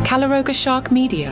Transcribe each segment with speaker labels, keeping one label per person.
Speaker 1: Calaroga Shark Media.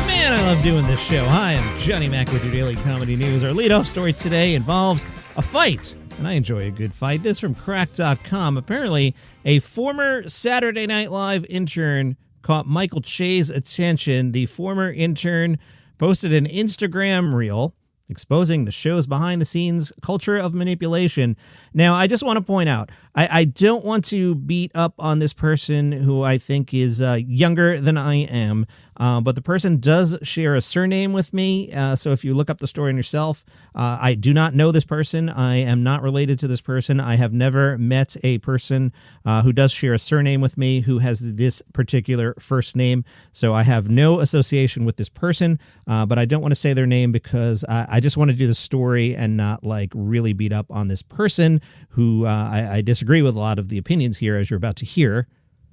Speaker 2: Man, I love doing this show. Hi, I'm Johnny Mac with your Daily Comedy News. Our leadoff story today involves a fight, and I enjoy a good fight. This from Crack.com. Apparently, a former Saturday Night Live intern caught Michael Che's attention. The former intern posted an Instagram reel exposing the show's behind-the-scenes culture of manipulation. Now, I just want to point out, I don't want to beat up on this person who I think is younger than I am, but the person does share a surname with me, so if you look up the story on yourself, I do not know this person. I am not related to this person. I have never met a person who does share a surname with me who has this particular first name, so I have no association with this person, but I don't want to say their name because I just want to do the story and not like really beat up on this person who I disagree with a lot of the opinions here, as you're about to hear.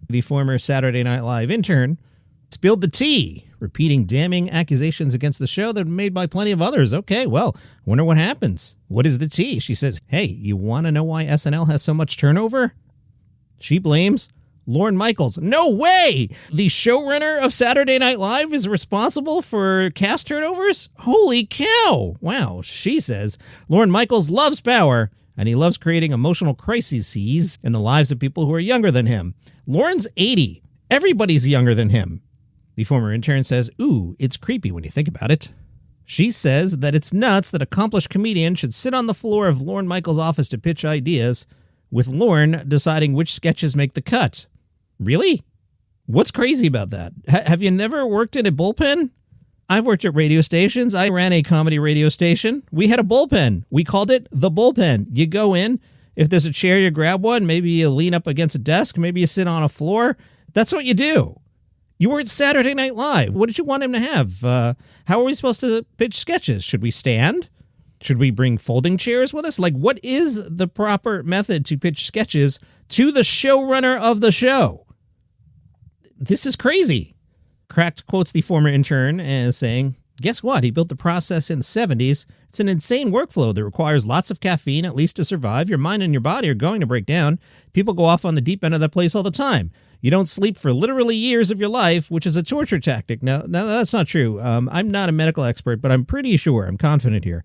Speaker 2: The former Saturday Night Live intern spilled the tea, repeating damning accusations against the show that were made by plenty of others. Okay, well, wonder what happens. What is the tea? She says, hey, you want to know why SNL has so much turnover? She blames Lorne Michaels. No way! The showrunner of Saturday Night Live is responsible for cast turnovers? Holy cow! Wow, she says Lorne Michaels loves power, and he loves creating emotional crises in the lives of people who are younger than him. Lorne's 80. Everybody's younger than him. The former intern says, ooh, it's creepy when you think about it. She says that it's nuts that accomplished comedian should sit on the floor of Lorne Michaels' office to pitch ideas, with Lorne deciding which sketches make the cut. Really? What's crazy about that? Have you never worked in a bullpen? I've worked at radio stations. I ran a comedy radio station. We had a bullpen. We called it the bullpen. You go in. If there's a chair, you grab one. Maybe you lean up against a desk. Maybe you sit on a floor. That's what you do. You were at Saturday Night Live. What did you want him to have? How are we supposed to pitch sketches? Should we stand? Should we bring folding chairs with us? Like, what is the proper method to pitch sketches to the showrunner of the show? This is crazy. Cracked quotes the former intern as saying, guess what? He built the process in the 70s. It's an insane workflow that requires lots of caffeine, at least to survive. Your mind and your body are going to break down. People go off on the deep end of that place all the time. You don't sleep for literally years of your life, which is a torture tactic. Now that's not true. I'm not a medical expert, but I'm pretty sure, I'm confident here.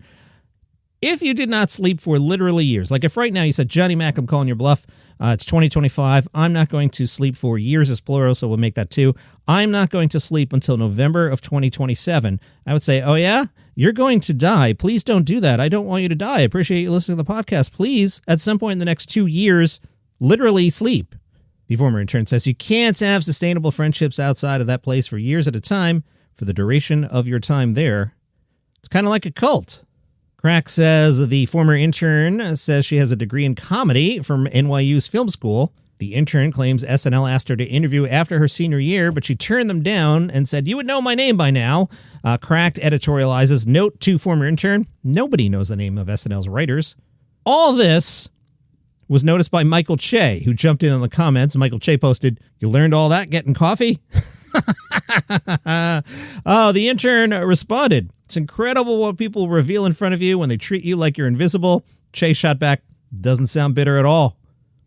Speaker 2: If you did not sleep for literally years, like if right now you said, Johnny Mac, I'm calling your bluff, it's 2025, I'm not going to sleep for years as plural, so we'll make that 2. I'm not going to sleep until November of 2027. I would say, oh yeah? You're going to die. Please don't do that. I don't want you to die. I appreciate you listening to the podcast. Please, at some point in the next 2 years, literally sleep. The former intern says you can't have sustainable friendships outside of that place for years at a time for the duration of your time there. It's kind of like a cult. Crack says the former intern says she has a degree in comedy from NYU's film school. The intern claims SNL asked her to interview after her senior year, but she turned them down and said, you would know my name by now. Cracked editorializes, note to former intern, nobody knows the name of SNL's writers. All this was noticed by Michael Che, who jumped in on the comments. Michael Che posted, you learned all that getting coffee? Oh, the intern responded, it's incredible what people reveal in front of you when they treat you like you're invisible. Che shot back, doesn't sound bitter at all.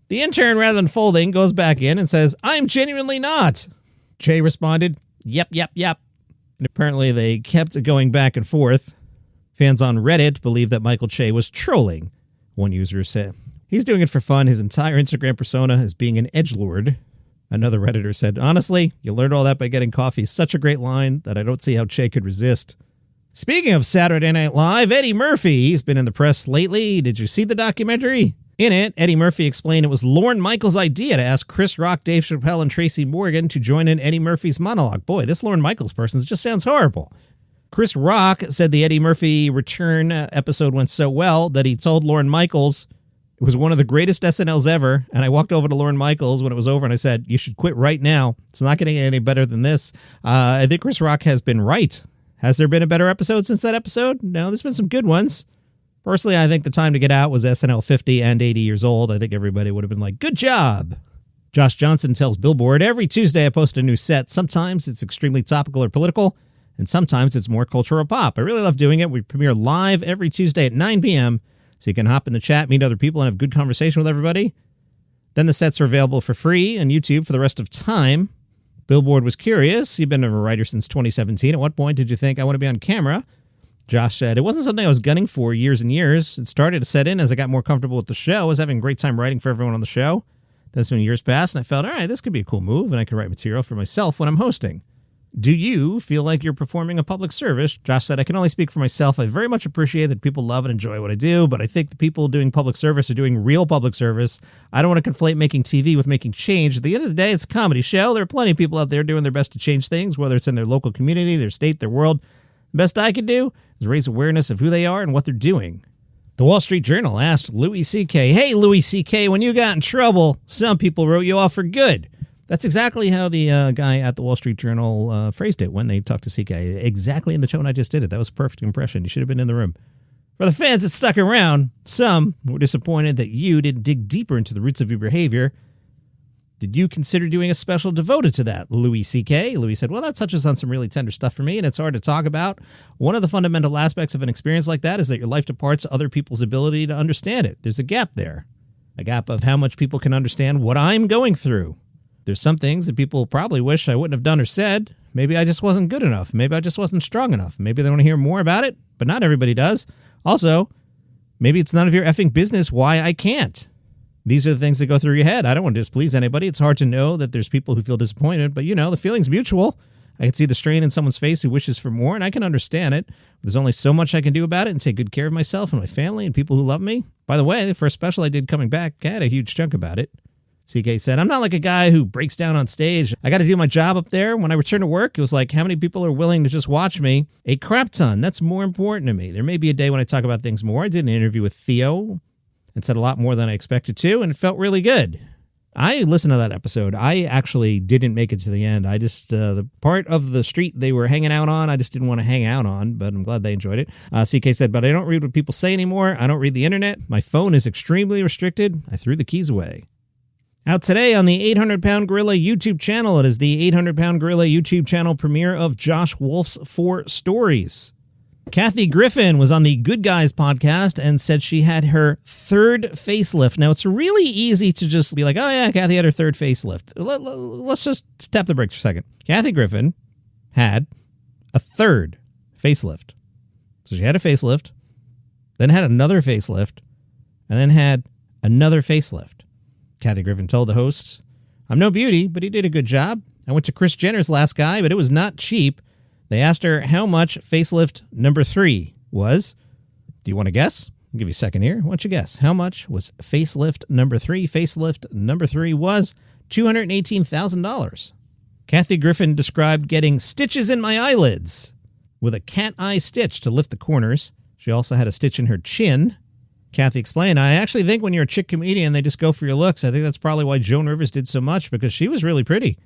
Speaker 2: The intern, rather than folding, goes back in and says, I'm genuinely not. Che responded, yep. And apparently they kept going back and forth. Fans on Reddit believe that Michael Che was trolling. One user said, he's doing it for fun. His entire Instagram persona is being an edgelord. Another Redditor said, honestly, you learned all that by getting coffee. Such a great line that I don't see how Che could resist. Speaking of Saturday Night Live, Eddie Murphy, he's been in the press lately. Did you see the documentary? In it, Eddie Murphy explained it was Lorne Michaels' idea to ask Chris Rock, Dave Chappelle, and Tracy Morgan to join in Eddie Murphy's monologue. Boy, this Lorne Michaels person just sounds horrible. Chris Rock said the Eddie Murphy return episode went so well that he told Lorne Michaels it was one of the greatest SNLs ever, and I walked over to Lorne Michaels when it was over, and I said, you should quit right now. It's not getting any better than this. I think Chris Rock has been right. Has there been a better episode since that episode? No, there's been some good ones. Personally, I think the time to get out was SNL 50 and 80 years old. I think everybody would have been like, good job. Josh Johnson tells Billboard, every Tuesday I post a new set. Sometimes it's extremely topical or political, and sometimes it's more cultural pop. I really love doing it. We premiere live every Tuesday at 9 p.m., so you can hop in the chat, meet other people, and have good conversation with everybody. Then the sets are available for free on YouTube for the rest of time. Billboard was curious. You've been a writer since 2017. At what point did you think I want to be on camera? Josh said, it wasn't something I was gunning for years and years. It started to set in as I got more comfortable with the show. I was having a great time writing for everyone on the show. Then some years passed, and I felt, all right, this could be a cool move, and I could write material for myself when I'm hosting. Do you feel like you're performing a public service? Josh said, I can only speak for myself. I very much appreciate that people love and enjoy what I do, but I think the people doing public service are doing real public service. I don't want to conflate making TV with making change. At the end of the day, it's a comedy show. There are plenty of people out there doing their best to change things, whether it's in their local community, their state, their world. The best I can do is raise awareness of who they are and what they're doing. The Wall Street Journal asked Louis C.K., hey, Louis C.K., when you got in trouble, some people wrote you off for good. That's exactly how the guy at the Wall Street Journal phrased it when they talked to C.K. Exactly in the tone I just did it. That was a perfect impression. You should have been in the room. For the fans that stuck around, some were disappointed that you didn't dig deeper into the roots of your behavior. Did you consider doing a special devoted to that, Louis C.K.? Louis said, well, that touches on some really tender stuff for me, and it's hard to talk about. One of the fundamental aspects of an experience like that is that your life departs other people's ability to understand it. There's a gap there, a gap of how much people can understand what I'm going through. There's some things that people probably wish I wouldn't have done or said. Maybe I just wasn't good enough. Maybe I just wasn't strong enough. Maybe they want to hear more about it, but not everybody does. Also, maybe it's none of your effing business why I can't. These are the things that go through your head. I don't want to displease anybody. It's hard to know that there's people who feel disappointed, but the feeling's mutual. I can see the strain in someone's face who wishes for more, and I can understand it. There's only so much I can do about it and take good care of myself and my family and people who love me. By the way, the first special I did coming back, I had a huge chunk about it. CK said, I'm not like a guy who breaks down on stage. I got to do my job up there. When I return to work, it was like, how many people are willing to just watch me? A crap ton. That's more important to me. There may be a day when I talk about things more. I did an interview with Theo and said a lot more than I expected to, and it felt really good. I listened to that episode. I actually didn't make it to the end. I just, the part of the street they were hanging out on, I just didn't want to hang out on, but I'm glad they enjoyed it. CK said, but I don't read what people say anymore. I don't read the internet. My phone is extremely restricted. I threw the keys away. Out today on the 800-Pound Gorilla YouTube channel. It is the 800-Pound Gorilla YouTube channel premiere of Josh Wolf's 4 Stories. Kathy Griffin was on the Good Guys podcast and said she had her 3rd facelift. Now, it's really easy to just be like, oh, yeah, Kathy had her 3rd facelift. Let's just tap the brakes for a second. Kathy Griffin had a 3rd facelift. So she had a facelift, then had another facelift, and then had another facelift. Kathy Griffin told the hosts, I'm no beauty, but he did a good job. I went to Kris Jenner's last guy, but it was not cheap. They asked her how much facelift number 3 was. Do you want to guess? I'll give you a second here. Why don't you guess? How much was facelift number 3? Facelift number 3 was $218,000. Kathy Griffin described getting stitches in my eyelids with a cat eye stitch to lift the corners. She also had a stitch in her chin. Kathy explained, I actually think when you're a chick comedian, they just go for your looks. I think that's probably why Joan Rivers did so much, because she was really pretty.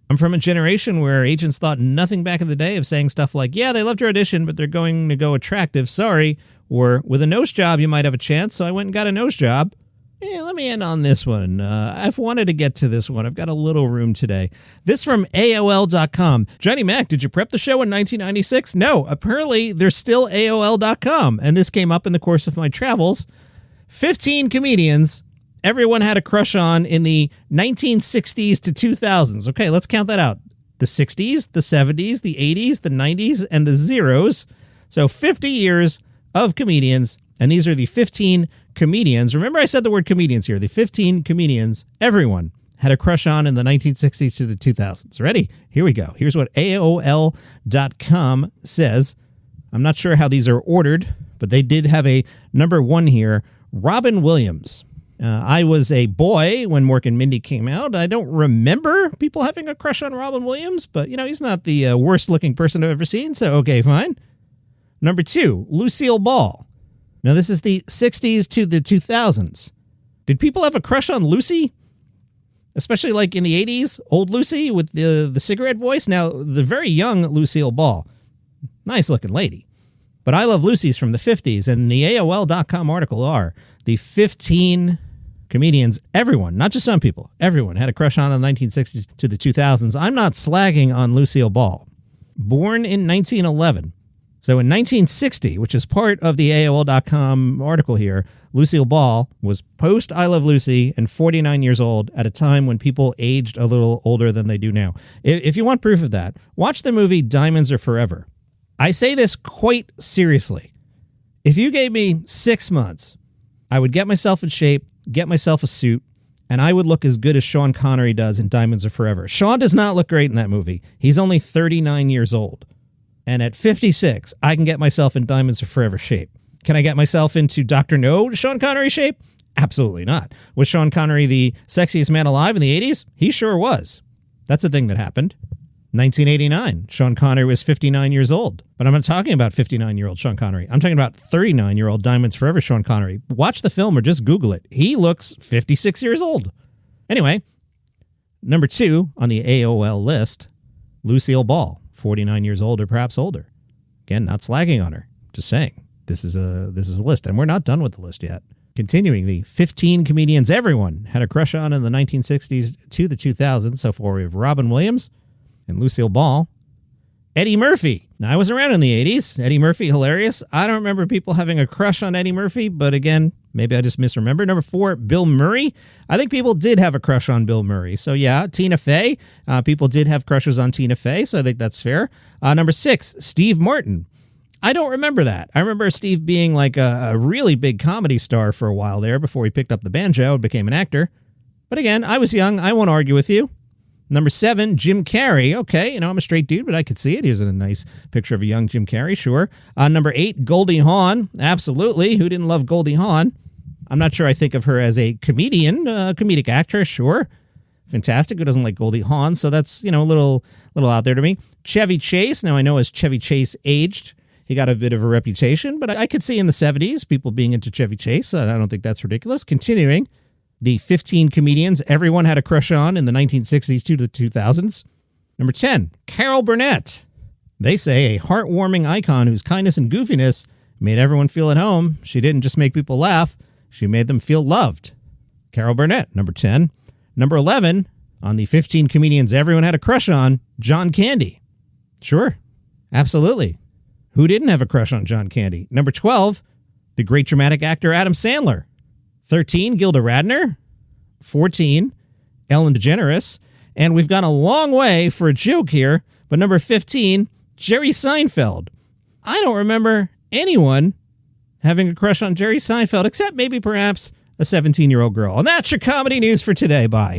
Speaker 2: I'm from a generation where agents thought nothing back in the day of saying stuff like, yeah, they loved your audition, but they're going to go attractive, sorry. Or, with a nose job, you might have a chance, so I went and got a nose job. Let me end on this one. I've wanted to get to this one. I've got a little room today. This from AOL.com. Johnny Mac, did you prep the show in 1996? No, apparently there's still AOL.com, and this came up in the course of my travels. 15 comedians everyone had a crush on in the 1960s to 2000s. Okay, let's count that out. The 60s, the 70s, the 80s, the 90s, and the zeros. So 50 years of comedians, and these are the 15 comedians. Remember I said the word comedians here. The 15 comedians everyone had a crush on in the 1960s to the 2000s. Ready? Here we go. Here's what AOL.com says. I'm not sure how these are ordered, but they did have a number 1 here. Robin Williams. I was a boy when Mork and Mindy came out. I don't remember people having a crush on Robin Williams, but, he's not the worst-looking person I've ever seen, so okay, fine. Number 2, Lucille Ball. Now, this is the 60s to the 2000s. Did people have a crush on Lucy? Especially like in the 80s, old Lucy with the cigarette voice? Now, the very young Lucille Ball, nice-looking lady. But I Love Lucy's from the 50s, and the AOL.com article are the 15 comedians, everyone, not just some people, everyone had a crush on in the 1960s to the 2000s. I'm not slagging on Lucille Ball. Born in 1911, So in 1960, which is part of the AOL.com article here, Lucille Ball was post I Love Lucy and 49 years old at a time when people aged a little older than they do now. If you want proof of that, watch the movie Diamonds Are Forever. I say this quite seriously. If you gave me 6 months, I would get myself in shape, get myself a suit, and I would look as good as Sean Connery does in Diamonds Are Forever. Sean does not look great in that movie. He's only 39 years old. And at 56, I can get myself in Diamonds Are Forever shape. Can I get myself into Dr. No Sean Connery shape? Absolutely not. Was Sean Connery the sexiest man alive in the 80s? He sure was. That's a thing that happened. 1989, Sean Connery was 59 years old. But I'm not talking about 59-year-old Sean Connery. I'm talking about 39-year-old Diamonds Forever Sean Connery. Watch the film or just Google it. He looks 56 years old. Anyway, number 2 on the AOL list, Lucille Ball, 49 years old or perhaps older. Again, not slagging on her. Just saying. This is a list, and we're not done with the list yet. Continuing, the 15 comedians everyone had a crush on in the 1960s to the 2000s. So far, we have Robin Williams and Lucille Ball. Eddie Murphy. Now, I was around in the 80s. Eddie Murphy, hilarious. I don't remember people having a crush on Eddie Murphy, but again, maybe I just misremember. Number 4, Bill Murray. I think people did have a crush on Bill Murray. So yeah, Tina Fey. People did have crushes on Tina Fey, so I think that's fair. Number 6, Steve Martin. I don't remember that. I remember Steve being like a really big comedy star for a while there before he picked up the banjo and became an actor. But again, I was young. I won't argue with you. Number 7, Jim Carrey. Okay, I'm a straight dude, but I could see it. He was in a nice picture of a young Jim Carrey, sure. Number 8, Goldie Hawn. Absolutely. Who didn't love Goldie Hawn? I'm not sure I think of her as a comedian, comedic actress, sure. Fantastic. Who doesn't like Goldie Hawn? So that's, a little out there to me. Chevy Chase. Now, I know as Chevy Chase aged, he got a bit of a reputation, but I could see in the 70s people being into Chevy Chase. I don't think that's ridiculous. Continuing, the 15 comedians everyone had a crush on in the 1960s to the 2000s. Number 10, Carol Burnett. They say a heartwarming icon whose kindness and goofiness made everyone feel at home. She didn't just make people laugh, she made them feel loved. Carol Burnett, number 10. Number 11, on the 15 comedians everyone had a crush on, John Candy. Sure, absolutely. Who didn't have a crush on John Candy? Number 12, the great dramatic actor Adam Sandler. 13, Gilda Radner. 14, Ellen DeGeneres. And we've gone a long way for a joke here, but number 15, Jerry Seinfeld. I don't remember anyone having a crush on Jerry Seinfeld, except maybe perhaps a 17-year-old girl. And that's your comedy news for today. Bye.